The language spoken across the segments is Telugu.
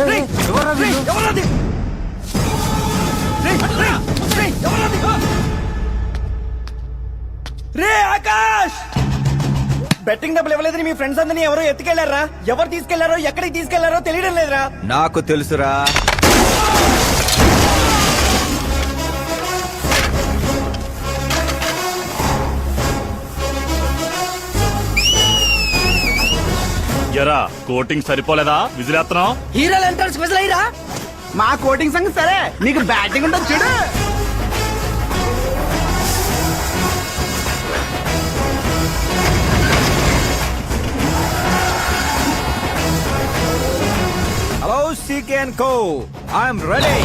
రే ఆకాష్, బెట్టింగ్ డబ్బులు ఇవ్వలేదని మీ ఫ్రెండ్స్ అందరినీ ఎవరో ఎత్తుకెళ్లారా? ఎవరు తీసుకెళ్లారో ఎక్కడికి తీసుకెళ్లారో తెలియడం లేదురా. నాకు తెలుసురా. ఎరా కోటింగ్ సరిపోలేదా? విజిలేస్తున్నావు. హీరోలు ఎంట్రన్స్ విజిల్ అయ్యిరా. మా కోటింగ్ సంగతి సరే, నీకు బ్యాటింగ్ ఉంటుంది చూడు. Hello CK and co, I'm ready.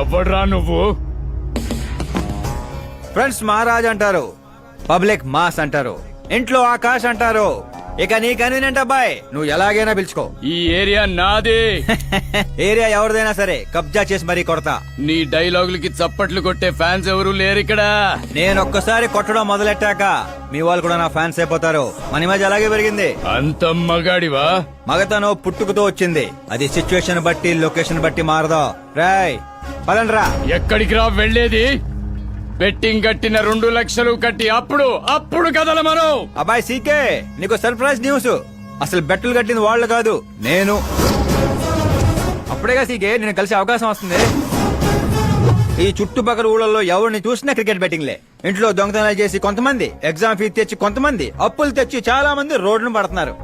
ఎవడ్రా నువ్వు? ఫ్రెండ్స్ మహారాజ్ అంటారు, పబ్లిక్ మాస్ అంటారు, ఇంట్లో ఆకాష్ అంటారు. ఇక నీ కన్వీనియంట్ అబ్బాయి, నువ్వు ఎలాగైనా పిలుచుకో. ఈ ఏరియా నాది. ఏరియా ఎవరిదైనా సరే కబ్జా చేసి మరీ కొడతా. నీ డైలాగులకి చప్పట్లు కొట్టే ఫ్యాన్స్ ఎవరు లేరు ఇక్కడ. నేను ఒక్కసారి కొట్టడం మొదలెట్టాక మీ వాళ్ళు కూడా నా ఫ్యాన్స్ అయిపోతారు. మన ఇమేజ్ అలాగే పెరిగింది. అంత మగాడివా? మగతనం పుట్టుకుతో వచ్చింది, అది సిచ్యువేషన్ బట్టి లొకేషన్ బట్టి మారదా. రాయ్ పదండ్రా. ఎక్కడికి రా వెళ్ళేది? బెట్టింగ్ కట్టిన 2 లక్షలు కట్టి అప్పుడు కదల మనం. అబ్బాయి సీకే, నీకు సర్ప్రైజ్ న్యూస్. అసలు బెట్టులు కట్టింది వాళ్ళు కాదు, నేను. అప్పుడేగా సీకే నేను కలిసే అవకాశం వస్తుంది. ఈ చుట్టుపక్కల ఊళ్ళల్లో ఎవరిని చూసినా క్రికెట్ బెట్టింగ్లే. ఇంట్లో దొంగతనాలు చేసి కొంతమంది, ఎగ్జామ్ ఫీజు తెచ్చి కొంతమంది, అప్పులు తెచ్చి చాలా మంది రోడ్డును పడుతున్నారు.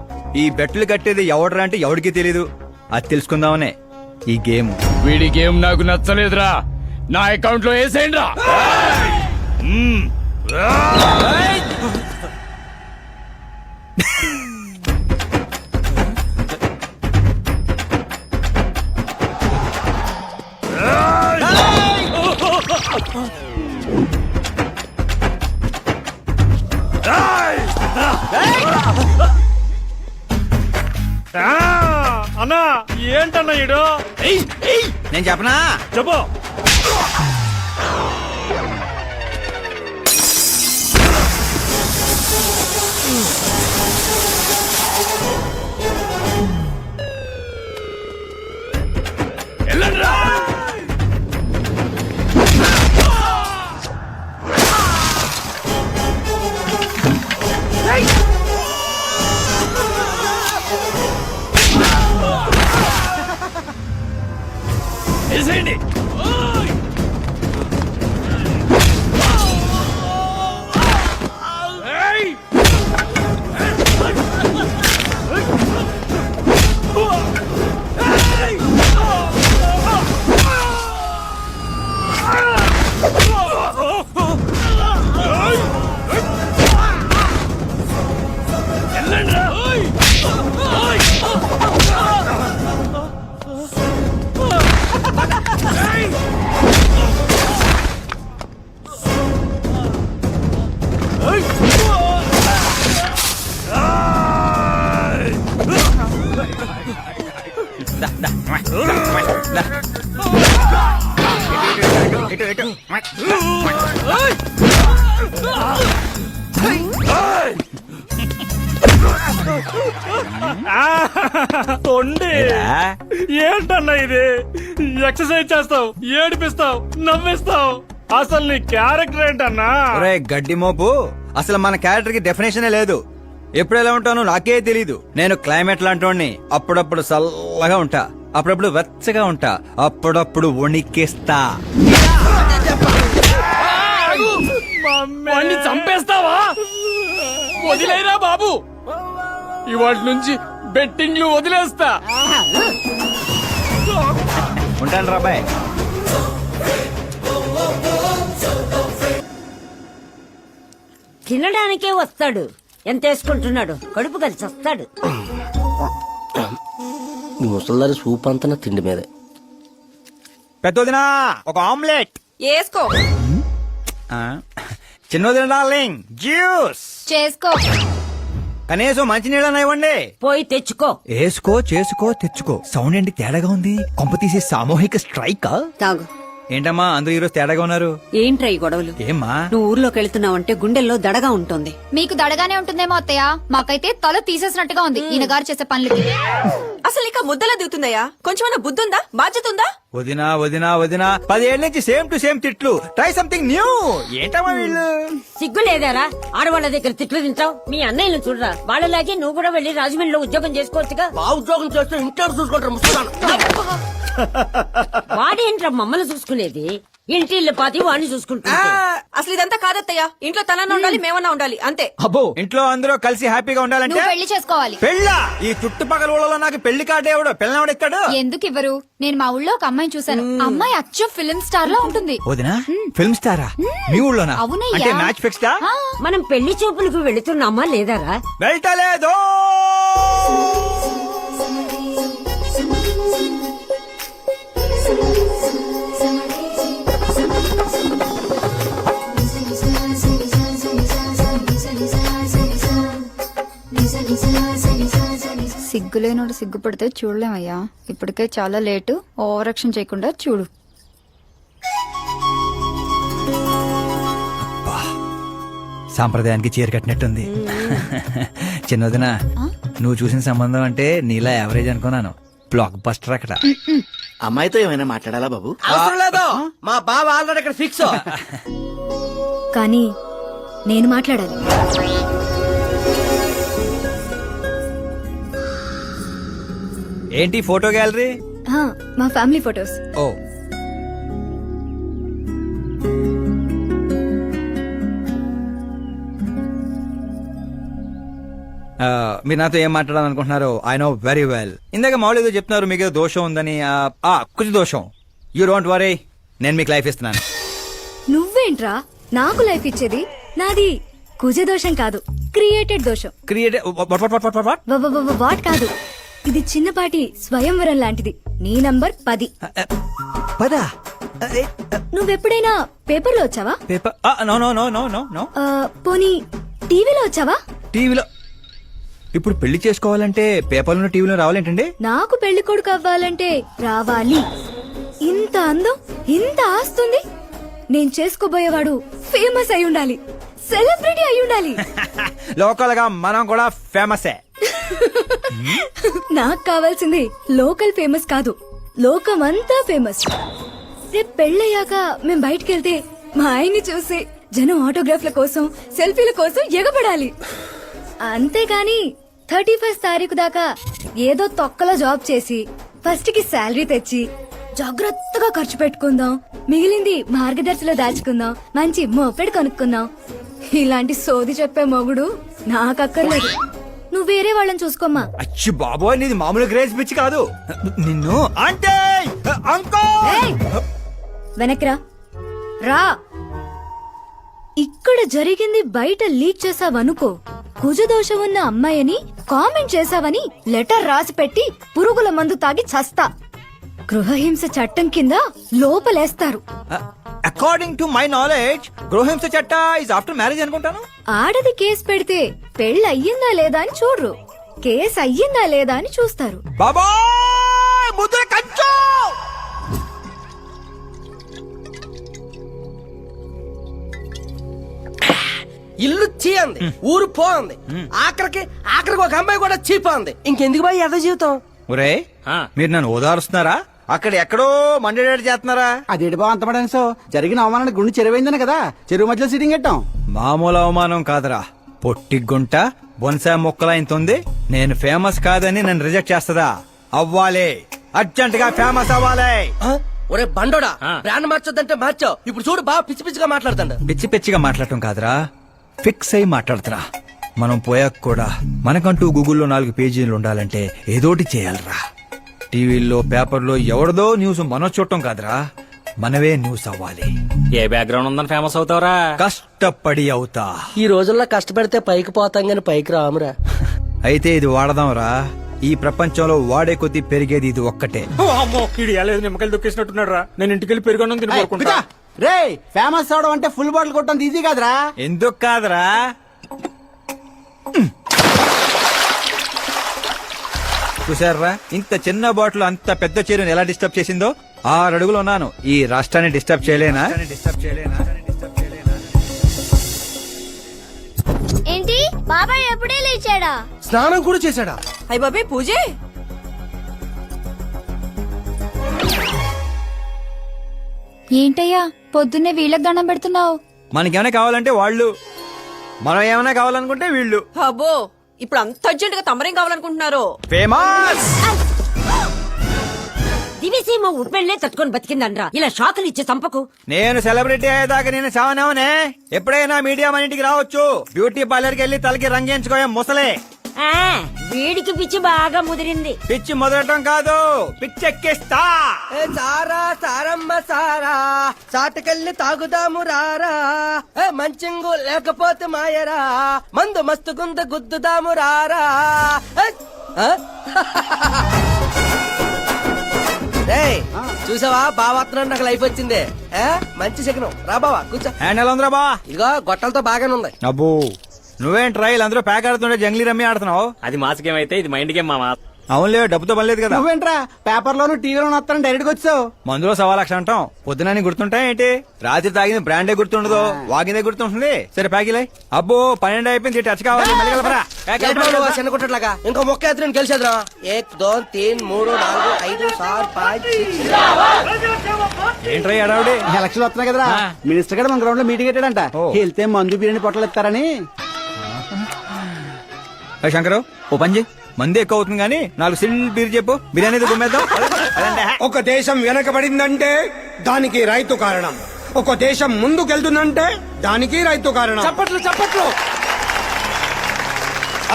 ఈ బెట్టులు కట్టేది ఎవడరా అంటే ఎవడికి తెలీదు. అది తెలుసుకుందామనే ఈ గేమ్. వీడి గేమ్ నాకు నచ్చలేదురా. నా అకౌంట్ లో వేసేయండి రా. అన్నా ఏంటన్నా ఈడు? నేను చెప్పనా? చెప్పు. ఏంటన్నా ఇది? ఎక్సర్సైజ్ చేస్తావు, ఏడిపిస్తావు, నవ్విస్తావు. అసలు నీ క్యారెక్టర్ ఏంటన్నా? గడ్డి మోపు, అసలు మన క్యారెక్టర్ కి డెఫినేషనే లేదు. ఎప్పుడు ఎలా ఉంటానో నాకే తెలీదు. నేను క్లైమేట్ లాంటి అప్పుడప్పుడు చల్లగా ఉంటా, అప్పుడప్పుడు వెచ్చగా ఉంటా, అప్పుడప్పుడు వణికేస్తా. వాణ్ణి చంపేస్తావా? వదిలేరా బాబు, ఇవాటి నుంచి బెట్టింగ్లు వదిలేస్తా. ఉంటాను రాబాయ్. తినడానికే వస్తాడు, ఎంత వేసుకుంటున్నాడు, కడుపు కలిసి వస్తాడు. ముసల్దారి సూప్ అంతా తిండి మీదే. పెద్దదినా ఒక ఆమ్లెట్ వేసుకో. చిన్నదిన డార్లింగ్ జ్యూస్ చేసుకో. కనీసం మంచినీళ్ళని ఇవ్వండి. పోయి తెచ్చుకో. వేసుకో, చేసుకో, తెచ్చుకో. సౌండ్ ఏంటి తేడాగా ఉంది? కొంప తీసి సామూహిక స్ట్రైక్. తాగు. ఏంటమ్మా అందరూ ఈరోజు తేడాగా ఉన్నారు? ఏంట్రా ఈ గొడవలు? ఏమ్మా? నువ్వు ఊర్లోకి వెళ్తున్నావంటే గుండెల్లో దడగా ఉంటుంది. మీకు దడగానే ఉంటుందేమో అత్తయ్య, మాకైతే తల తీసేసినట్టుగా ఉంది ఈయన గారు చేసే పనులకి. అసలు ఇక ముద్దలా దిగుతుందయ్యా? కొంచెమైనా బుద్ధి ఉందా, బాధ్యత ఉందా? వదినా వదినా వదినా 10 ఏళ్ల నుంచి సేమ్ టు సేమ్ తిట్లు. Try something new. ఏంటమ్మా వీళ్ళు? సిగ్గు లేదారా ఆడవాళ్ళ దగ్గర తిట్లు తింటావు? మీ అన్నయ్యను చూడరా, వాళ్ళలాగే నువ్వు కూడా వెళ్ళి రాజమండ్రిలో ఉద్యోగం చేసుకోవచ్చుగా. మా ఉద్యోగం చేస్తే ఇంట్లో చూసుకుంటారు ముసలాను. వాడేంట్రా మమ్మల్ని చూసుకునేది? ఇంటి ఇల్లు పాతి వాడిని చూసుకుంటా. అసలు ఇదంతా కాదత్తయ్యా, ఇంట్లో తనన్నా ఉండాలి, మేమన్నా ఉండాలి, అంతే. అబ్బో, ఇంట్లో అందరూ కలిసి హ్యాపీగా ఉండాలంటే నువ్వు పెళ్లి చేసుకోవాలి. పెళ్ళా? ఈ చుట్టుపక్కల ఊళ్ళలో నాకు పెళ్లి కార్డు ఎవడు పిల్లవాడు ఇస్తాడు? ఎందుకు ఇవ్వరు? నేను మా ఊళ్ళో ఒక అమ్మాయిని చూశాను. అమ్మాయి అచ్చం ఫిల్మ్ స్టార్ లో ఉంటుంది. వదినా ఫిల్మ్ స్టారా? మీ ఊళ్ళోనా? అవునయ్యా. అంటే మ్యాచ్ ఫిక్స్డా? మనం పెళ్లి చూపులకు వెళుతున్నామా లేదారా? వెళ్ళలేదు. సిగ్గులేనోడు సిగ్గుపడితే చూడలేమయ్యా. ఇప్పటికే చాలా లేటు. ఓవరాక్షన్ చేయకుండా చూడు. సాంప్రదాయానికి చీర కట్టినట్టుంది. చిన్నదిన నువ్వు చూసిన సంబంధం అంటే నీలా యావరేజ్ అనుకున్నాను. బ్లాక్ బస్టర్ అక్కడ. అమ్మాయితో ఏమైనా మాట్లాడాలా బాబు? అవసరం లేదు, మా బావ ఆల్రెడీ ఇక్కడ ఫిక్స్. కానీ నేను మాట్లాడాలి. ఏంటి ఫోటో గ్యాలరీ? మా ఫ్యామిలీ ఫొటోస్. ఓ, మీరు నాతో ఏం మాట్లాడాలనుకుంటున్నారు? I know very well. ఇందాక మామూలు ఏదో చెప్తున్నారు, మీకు ఏదో దోషం ఉందని. కుజ దోషం. యూ డోంట్ వరీ, నేను మీకు లైఫ్ ఇస్తున్నాను. నువ్వేంట్రా నాకు లైఫ్ ఇచ్చేది? నాది కుజ దోషం కాదు, క్రియేటెడ్ దోషం. క్రియేట్ వాట్ కాదు, ఇది చిన్నపాటి స్వయంవరం లాంటిది. నీ నంబర్ 10. పదా? నువ్వెప్పుడైనా పేపర్లో వచ్చావా? Paper? No no no no no no. పోనీ టీవీలో వచ్చావా? టీవీలో? ఇప్పుడు పెళ్లి చేసుకోవాలంటే పేపర్లో టీవీలో రావాలేంటండి? నాకు పెళ్లి కొడుకు అవ్వాలంటే రావాలి. ఇంత అందం, ఇంత ఆస్తుంది. నేను చేసుకోబోయేవాడు ఫేమస్ అయి ఉండాలి, సెలబ్రిటీ అయి ఉండాలి. లోకల్ గా మనం కూడా ఫేమసే. నాకు కావాల్సింది లోకల్ ఫేమస్ కాదు, లోకమంతా ఫేమస్. రేపు పెళ్ళయ్యాక మేం బయటికెళ్తే మా ఆయన్ని చూసి జనం ఆటోగ్రాఫ్ల కోసం, సెల్ఫీల కోసం ఎగబడాలి. అంతేగాని 31st తారీఖు దాకా ఏదో తొక్కలో జాబ్ చేసి ఫస్ట్ కి శాలరీ తెచ్చి జాగ్రత్తగా ఖర్చు పెట్టుకుందాం, మిగిలింది మార్గదర్శిలో దాచుకుందాం, మంచి మోపెడ్ కొనుక్కుందాం. ఇలాంటి సోది చెప్పే మొగుడు నాకక్కర్లేదు. నువ్వు వేరే వాళ్ళని చూసుకోమ్మా. అచ్చి బాబోయ్, నీది మామూలు గ్రేస్ పిచ్చి కాదు. నిన్ను అంటే ఏయ్! వెనక్రా రా. ఇక్కడ జరిగింది బయట లీక్ చేసావనుకో, కుజదోషం ఉన్న అమ్మాయిని కామెంట్ చేసావని లెటర్ రాసి పెట్టి పురుగుల మందు తాగి చస్తా. గృహహింస చట్టం కింద లోపలేస్తారు. అకార్డింగ్ టు మై నాలెడ్జ్ గృహహింస చట్ట ఇస్ ఆఫ్టర్ మ్యారేజ్ అనుకుంటాను. ఆడది కేసు పెడితే పెళ్లి అయ్యిందా లేదా అని చూడరు, కేసు అయ్యిందా లేదా అని చూస్తారు. బాబోయ్, ముద్ర కంచు. ఇల్లు చీ అంది, ఊరు పో అంది, ఆఖరికి ఒక అమ్మాయి కూడా చీప అంది. ఇంకెందుకు బాయ్ ఎద జీవితం? ఒరే, మీరు నన్ను ఓదారుస్తున్నారా? అక్కడ ఎక్కడో మండేడాడు చేస్తున్నారా? అదేటి బావ అంతపడాను సో జరిగిన అవమానానికి గుండె చెరువైందనే కదా చెరువు మధ్యలో సిట్టింగ్ పెట్టాం. మామూలు అవమానం కాదురా, పొట్టి గుంట బొన్సా మొక్కలైంతుంది. నేను ఫేమస్ కాదని నన్ను రిజెక్ట్ చేస్తదా? అవ్వాలి, అర్జెంట్ గా ఫేమస్ అవ్వాలి. ఒరే బండోడా, బ్రాండ్ మార్చొద్దంటే మార్చావు. ఇప్పుడు చూడు బాగా పిచ్చి పిచ్చిగా మాట్లాడుతాడు. పిచ్చి పిచ్చిగా మాట్లాడటం కాదురా, ఫిక్స్ అయి మాట్లాడుతురా. మనం పోయాక కూడా మనకంటూ గూగుల్లో 4 పేజీలు ఉండాలంటే ఏదోటి చేయాలరా. టీవీల్లో పేపర్లో ఎవరిదో న్యూస్ మనం చూడటం కాదురా, మనవే న్యూస్ అవ్వాలి. ఏ బ్యాక్గ్రౌండ్ ఉందని ఫేమస్ అవుతావరా? కష్టపడి అవుతా. ఈ రోజుల్లో కష్టపడితే పైకి పోతాం గాని పైకి రామురా. అయితే ఇది వాడదాంరా. ఈ ప్రపంచంలో వాడే కొద్దీ పెరిగేది ఇది ఒక్కటే. నిమ్మకాయలు దొక్కేసినట్టున్నాడు రా. నేను ఇంటికి వెళ్ళి పెరుగొన్నం తిని కోరుకుంటా. రే ఫేమస్ అవడం అంటే ఫుల్ బాటిల్ కొట్టడం ఈజీ కాదురా. ఎందుకు కాదురా? చూసారా ఇంత చిన్న బాటిల్ అంత పెద్ద చీరను ఎలా డిస్టర్బ్ చేసిందో 6 అడుగులు ఉన్నాను ఈ రాష్ట్రాన్ని డిస్టర్బ్ చేయలేనా ఏంటి బాబాయ్ ఎప్పుడే లేచాడా? స్నానం కూడా చేశాడా? అయ్య బాబే పూజే. ఏంటయ్యా పొద్దున్నే వీళ్ళకి దండం పెడుతున్నావు? మనకేమైనా కావాలంటే వాళ్ళు మనం ఏమైనా కావాలనుకుంటే వీళ్ళు అబ్బో ఇప్పుడు అంత అర్జెంట్ గా తమరేం కావాలనుకుంటున్నారు? ఫేమస్ దివిసీమ ఉప్పెళ్లే తట్టుకొని బతికిందనరా. ఇలా షాకులు ఇచ్చే చంపకు. నేను సెలబ్రిటీ అయ్యేదాకా నేను చావనవనే. ఎప్పుడైనా మీడియా మన ఇంటికి రావచ్చు. బ్యూటీ పార్లర్కి వెళ్ళి తలకి రంగేయించుకోయా ముసలే. ఆ, వీడికి పిచ్చి బాగా ముదిరింది. పిచ్చి మొదలటం కాదు, పిచ్చెక్కిస్తా. సారా సారమ్మ సారా సాటకెళ్ళి తాగుదాము రారా, మంచింగు లేకపోతే మాయరా, మందు మస్తు గుంద గుద్దుదాము రారా. చూసావా బావాత్రం నాకు లైఫ్ వచ్చింది. మంచి శకనం. రా బావా కూర్చో. హ్యాండ్ ఎలా ఉందిరా బా? ఇదిగో గొట్టలతో బాగానే ఉంది. అబ్బో నువ్వేం ట్రైల్ అందరూ ప్యాక్ ఆడుతుండే జంగ్లీ రమ్మి ఆడుతున్నావు. అది మాస్ గేమ్ అయితే ఇది మైండ్ గేమ్ మామా. అవునులే, డబ్బుతో పనిలేదు కదా. నువ్వేంట్రా పేపర్ లోను టీవీలోను వస్తాను డైరెక్ట్ గా వచ్చావు. మందులో 1,00,000 అంటాం. పొద్దునని గుర్తుంటాయి ఏంటి? రాత్రి తాగింది బ్రాండే గుర్తుండదు, వాగిందే గుర్తుంటుంది. సరే ప్యాకిలే. అబ్బో 12 అయిపోయింది, టచ్ కావాలి. మళ్ళీ కలపరా. చిన్న కుట్టట్లాగా ఇంకో మొక్క ఎత్తున గెలిచేద్రా. 1 2 3 4 5 6 5 6. ఏంట్రా అడావుడి? ఎలక్షన్ వస్తున్నాయి కదరా, మినిస్టర్ గారు మన గ్రౌండ్ లో మీటింగ్ పెట్టాడంట. వెళ్తే మందు బిర్యానీ పొట్టలు ఇస్తారని. శంకరు ఓ పంజి, మంది ఎక్కువ అవుతుంది కానీ 4 సిల్ బీర్ చెప్పు, బిర్యానీ గుమ్మేద్దాం. ఒక దేశం వెనకబడిందంటే దానికి రైతు కారణం. ఒక దేశం ముందుకెళ్తుందంటే దానికి రైతు కారణం. చప్పట్లు చప్పట్లు.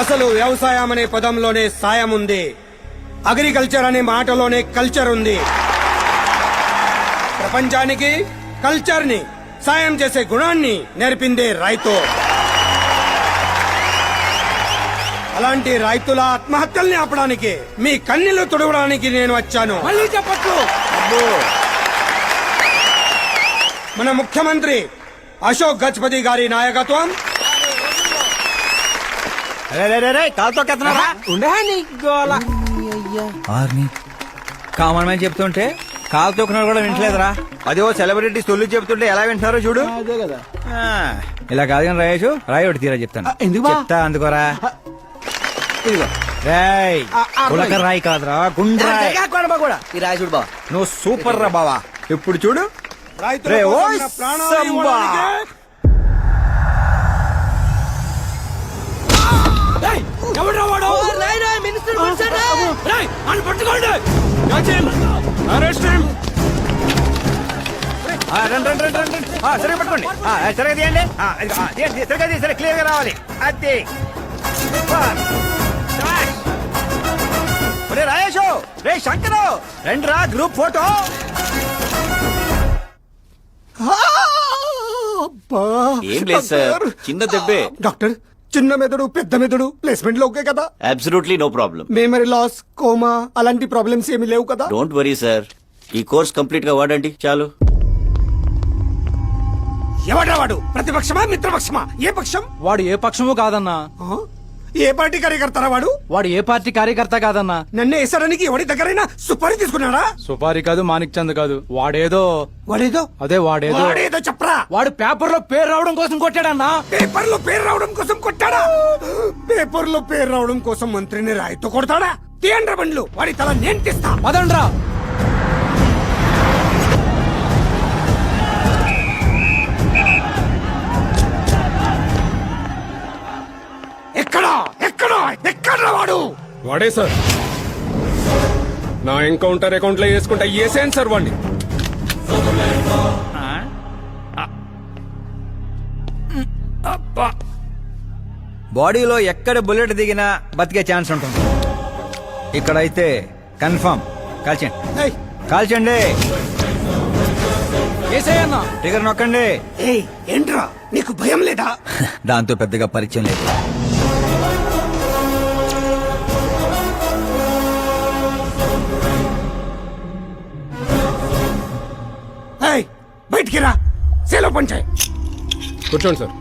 అసలు వ్యవసాయం అనే పదంలోనే సాయం ఉంది. అగ్రికల్చర్ అనే మాటలోనే కల్చర్ ఉంది. ప్రపంచానికి కల్చర్ ని, సాయం చేసే గుణాన్ని నేర్పిందే రైతు. అలాంటి రైతుల ఆత్మహత్యల్ని ఆపడానికి, మీ కన్నీళ్లు తుడవడానికి నేను వచ్చాను. మళ్ళీ చెప్పట్లు. మన ముఖ్యమంత్రి అశోక్ గజపతి గారి నాయకత్వం, కాలుతో కెత్తనారా? కామన్ మ్యాన్ చెప్తుంటే కాలు తొక్కున్నారు కూడా వింటలేదురా. అదే ఓ సెలబ్రిటీ సొల్లు చెప్తుంటే ఎలా వింటున్నారో చూడు. అదే కదా. ఇలా కాదు కానీ రాయేషు, రాయి ఒకటి తీరా చెప్తాను. ఎందుకు బా? చెప్తా అందుకోరా. ఇదిగో రాయ్ ఉలక రాయి కాదురా, గుండ్రాయ్. కూడా ఈ రాజుడు బావ. నువ్వు సూపర్ రా బావా. ఇప్పుడు చూడు. రైతుల రే, కోసం ఓయ్ నా ప్రాణాలు సంబా. ఇవ్వడానికే రండి రండి రండి రండి. సరిగా పట్టుకోండి. సరిగా తీయండి. సరిగా తీసి సరే క్లియర్ గా రావాలి. అది రే రాయేషు, రే శంకరు, రండి రా గ్రూప్ ఫోటో. ఏం లేదు సార్, చిన్న దెబ్బే. డాక్టర్, చిన్న మెదడు పెద్ద మెదడు ప్లేస్మెంట్ లో ఓకే కదా? Absolutely no problem. Memory loss, coma అలాంటి ప్రాబ్లమ్స్ ఏమీ లేవు కదా? డోంట్ వరీ సార్, ఈ కోర్స్ కంప్లీట్ గా వాడండి చాలు. ఎవడ్రా వాడు? ప్రతిపక్షమా మిత్రపక్షమా? ఏ పక్షం? వాడు ఏ పక్షము కాదన్నా. ఆ? ఏ పార్టీ కార్యకర్తారా వాడు? వాడు ఏ పార్టీ కార్యకర్త కాదన్నా. నన్ను వేసడానికి ఎవడి దగ్గరైనా సుపారీ తీసుకున్నాడా? సుపారి కాదు, మాణిక్ చంద్ కాదు. వాడేదో వాడేదో వాడేదో చెప్పరా. వాడు పేపర్ లో పేరు రావడం కోసం కొట్టాడన్నా. పేపర్ లో పేరు రావడం కోసం కొట్టాడా? పేపర్ లో పేరు రావడం కోసం మంత్రిని రాయితో కొడతాడా? తీయండ్ర బండ్లు, వాడి తల నేను తీస్తా. పదండ్రా. ఎక్కడా ఎక్కడా ఎక్కడ్రా వాడు? వాడే సార్. నా ఎన్కౌంటర్ అకౌంట్ లో వేసుకుంటా వేసేయండి సార్ వాడిని. బాడీలో ఎక్కడ బుల్లెట్ దిగినా బతికే ఛాన్స్ ఉంటుంది. ఇక్కడైతే కన్ఫర్మ్. కాల్చండి ఏయ్, కాల్చండి. ఏసేయన్నా. ట్రిగర్ నొక్కండి. ఏయ్, ఏంట్రా నీకు భయం లేదా? దాంతో పెద్దగా పరిచయం లేదు. ఏయ్, బయటికి రా. సేలో పంచాయి. కూర్చోండి సార్.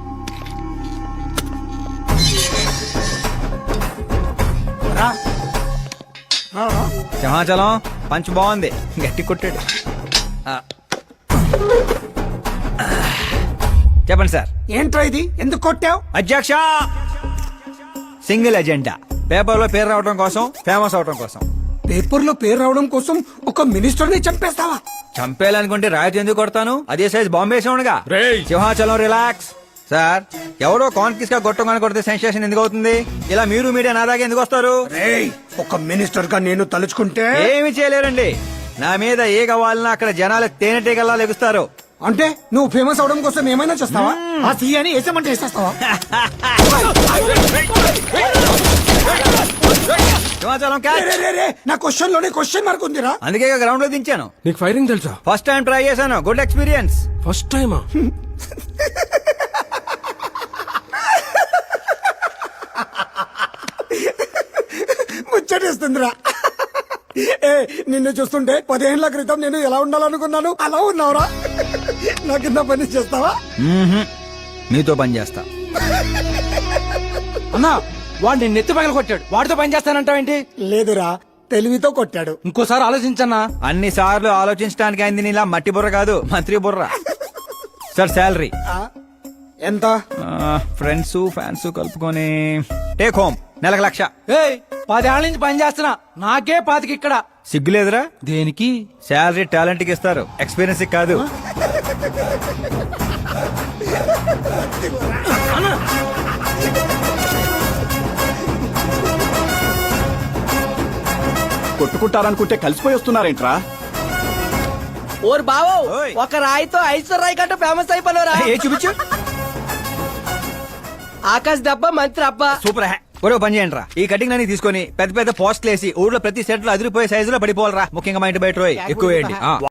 రా. సింహాచలం పంచ్ బాగుంది, గట్టి కొట్టాడు. ఆ. చెప్పండి సార్. ఏంట్రా ఇది, ఎందుకు కొట్టావు? అధ్యక్ష, సింగిల్ ఎజెండా, పేపర్ లో పేరు రావడం కోసం, ఫేమస్ అవడం కోసం. పేపర్ లో పేరు రావడం కోసం ఒక మినిస్టర్ ని చంపేస్తావా? చంపేయాలనుకుంటే రాయితీ ఎందుకు కొడతాను? అదే సైజ్ బాంబే సౌండ్గా. రేయ్. సింహాచలం రిలాక్స్. సార్, ఎవరో కాన్ఫిస్ గా గొట్టంగానే కొడితే సెన్సేషన్ ఎందుకు అవుతుంది? ఇలా మీరు మీడియా నా దాకా ఎందుకు వస్తారు? రేయ్, ఒక మినిస్టర్ గా నేను తలుచుకుంటే ఏమి చేయలేరండి. నా మీద ఏ కావాలన్నా అక్కడ జనాలు తేనెటీగల్లా లెగుస్తారు. అంటే నువ్వు ఫేమస్ అవడం కోసం ఏమైనా చేస్తావా? ఆ సీఎని వేసేమంటే వేసేస్తావా? సింహాచలం క్యాచ్. రే, రే, రే, నా క్వశ్చన్ లోనే క్వశ్చన్ మార్క్ ఉందిరా. అందుకే గ్రౌండ్ లో దించాను. నీకు ఫైరింగ్ తెలుసా? ఫస్ట్ టైం ట్రై చేశాను, గుడ్ ఎక్స్పీరియన్స్. ఫస్ట్ టైమా? ముచ్చటేస్తుందిరా. ఏ, నిన్ను చూస్తుంటే 10 ఏళ్ల క్రితం నేను ఎలా ఉండాలనుకున్నాను అలా ఉన్నావురా. నా కింద పని చేస్తావా? మీతో పని చేస్తా. అన్నా వాడు నిన్ను ఎత్తి పగల కొట్టాడు, వాడితో పని చేస్తానంటావేంటి? లేదురా, తెలివితో కొట్టాడు. ఇంకోసారి ఆలోచించన్నా. అన్ని సార్లు ఆలోచించడానికి అయింది నీలా మట్టి బుర్ర కాదు, మంత్రి బుర్ర. సార్ శాలరీ ఎంత? ఫ్రెండ్స్ ఫ్యాన్స్ కలుపుకొని టేక్ హోమ్ నెలకు 1,00,000. 10 ఏళ్ల నుంచి పని చేస్తున్నా, నాకే 25 ఇక్కడ. సిగ్గులేదురా? దేనికి? శాలరీ టాలెంట్ కి ఇస్తారు, ఎక్స్పీరియన్స్ కి కాదు. కొట్టుకుంటారనుకుంటే కలిసిపోయి వస్తున్నారేంట్రా? ఓర్ బావో, ఓయ్. ఒక రాయితో ఐశ్వర్ రాయ్ కంటే ఫేమస్ అయిపోయినరా. ఏ చూపించు. ఆకాశ్ దెబ్బ మంత్రి అబ్బా. సూపర్ హ్యా. ఒరే పని చేయండి రా, ఈ కటింగ్ అన్ని తీసుకొని పెద్ద పెద్ద పోస్టులు వేసి ఊర్లో ప్రతి సెట్ లో అదిరిపోయే సైజులో పడిపోవాలరా. ముఖ్యంగా మా ఇంటి బయట ఎక్కువ వేయండి.